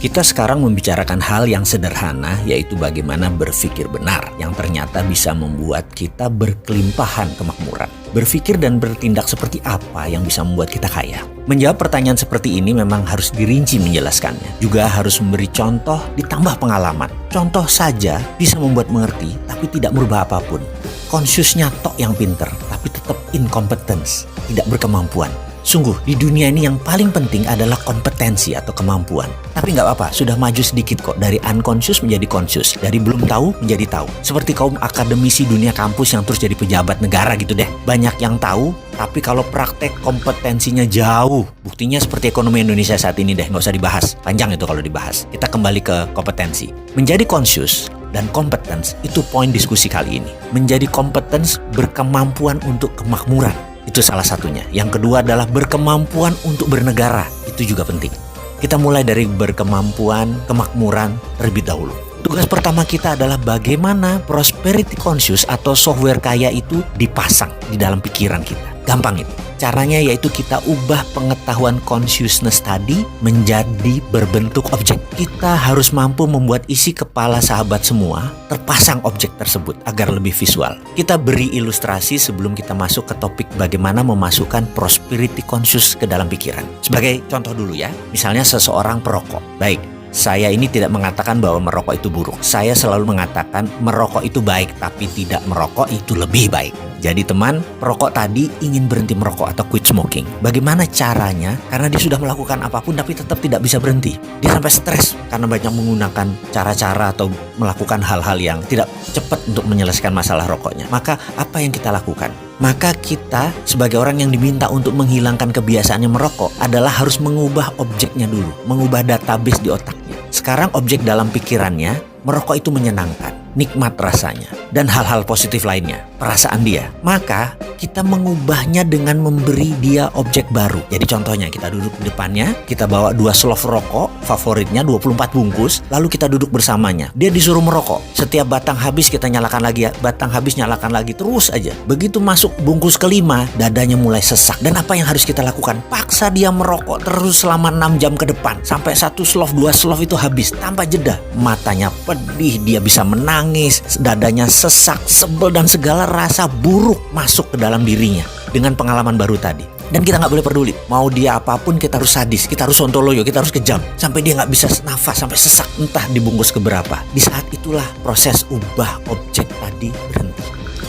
Kita sekarang membicarakan hal yang sederhana, yaitu bagaimana berpikir benar, yang ternyata bisa membuat kita berkelimpahan kemakmuran. Berpikir dan bertindak seperti apa yang bisa membuat kita kaya? Menjawab pertanyaan seperti ini memang harus dirinci menjelaskannya. Juga harus memberi contoh ditambah pengalaman. Contoh saja bisa membuat mengerti, tapi tidak merubah apapun. Konsiusnya tok yang pinter, tapi tetap incompetence, tidak berkemampuan. Sungguh, di dunia ini yang paling penting adalah kompetensi atau kemampuan. Tapi nggak apa-apa, sudah maju sedikit kok. Dari unconscious menjadi conscious. Dari belum tahu menjadi tahu. Seperti kaum akademisi dunia kampus yang terus jadi pejabat negara gitu deh. Banyak yang tahu, tapi kalau praktek kompetensinya jauh. Buktinya seperti ekonomi Indonesia saat ini deh, nggak usah dibahas. Panjang itu kalau dibahas. Kita kembali ke kompetensi. Menjadi conscious dan competence itu poin diskusi kali ini. Menjadi competence berkemampuan untuk kemakmuran. Itu salah satunya. Yang kedua adalah berkemampuan untuk bernegara. Itu juga penting. Kita mulai dari berkemampuan, kemakmuran terlebih dahulu. Tugas pertama kita adalah bagaimana prosperity conscious atau software kaya itu dipasang di dalam pikiran kita. Gampang itu. Caranya yaitu kita ubah pengetahuan consciousness tadi menjadi berbentuk objek. Kita harus mampu membuat isi kepala sahabat semua terpasang objek tersebut agar lebih visual. Kita beri ilustrasi sebelum kita masuk ke topik bagaimana memasukkan prosperity conscious ke dalam pikiran. Sebagai contoh dulu ya, misalnya seseorang perokok. Baik, saya ini tidak mengatakan bahwa merokok itu buruk. Saya selalu mengatakan merokok itu baik, tapi tidak merokok itu lebih baik. Jadi teman, perokok tadi ingin berhenti merokok atau quit smoking. Bagaimana caranya? Karena dia sudah melakukan apapun tapi tetap tidak bisa berhenti. Dia sampai stres karena banyak menggunakan cara-cara atau melakukan hal-hal yang tidak cepat untuk menyelesaikan masalah rokoknya. Maka apa yang kita lakukan? Maka kita sebagai orang yang diminta untuk menghilangkan kebiasaannya merokok adalah harus mengubah objeknya dulu. Mengubah database di otaknya. Sekarang objek dalam pikirannya, merokok itu menyenangkan, nikmat rasanya, dan hal-hal positif lainnya, perasaan dia. Maka kita mengubahnya dengan memberi dia objek baru. Jadi contohnya kita duduk di depannya, kita bawa 2 slov rokok, favoritnya 24 bungkus, lalu kita duduk bersamanya. Dia disuruh merokok. Setiap batang habis kita nyalakan lagi ya, batang habis nyalakan lagi, terus aja. Begitu masuk bungkus kelima, dadanya mulai sesak. Dan apa yang harus kita lakukan? Paksa dia merokok terus selama 6 jam ke depan. Sampai 1 slov, 2 slov itu habis, tanpa jeda. Matanya pedih, dia bisa menangis, dadanya sesak, sebel, dan segala rasa buruk masuk ke dalam dirinya dengan pengalaman baru tadi. Dan kita nggak boleh peduli, mau dia apapun kita harus sadis, kita harus sontoloyo, kita harus kejam sampai dia nggak bisa nafas, sampai sesak entah dibungkus keberapa. Di saat itulah proses ubah objek tadi berhenti.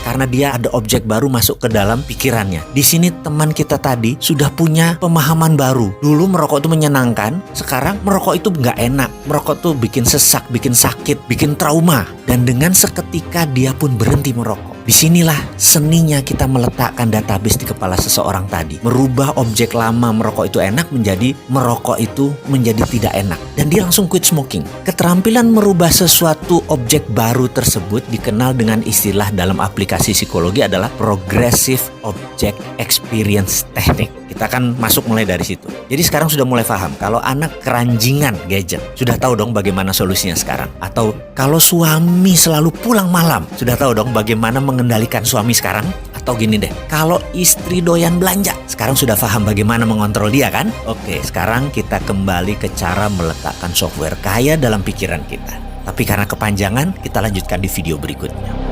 Karena dia ada objek baru masuk ke dalam pikirannya. Di sini teman kita tadi sudah punya pemahaman baru. Dulu merokok itu menyenangkan, sekarang merokok itu nggak enak. Merokok tuh bikin sesak, bikin sakit, bikin trauma. Dan dengan seketika dia pun berhenti merokok. Disinilah seninya kita meletakkan database di kepala seseorang tadi. Merubah objek lama merokok itu enak menjadi merokok itu menjadi tidak enak. Dan dia langsung quit smoking. Keterampilan merubah sesuatu objek baru tersebut dikenal dengan istilah dalam aplikasi psikologi adalah Progressive Object Experience Technique. Kita akan masuk mulai dari situ. Jadi sekarang sudah mulai paham kalau anak keranjingan gadget. Sudah tahu dong bagaimana solusinya sekarang. Atau kalau suami selalu pulang malam. Sudah tahu dong bagaimana mengendalikan suami sekarang. Atau gini deh, kalau istri doyan belanja. Sekarang sudah paham bagaimana mengontrol dia kan? Oke, sekarang kita kembali ke cara meletakkan software kaya dalam pikiran kita. Tapi karena kepanjangan, kita lanjutkan di video berikutnya.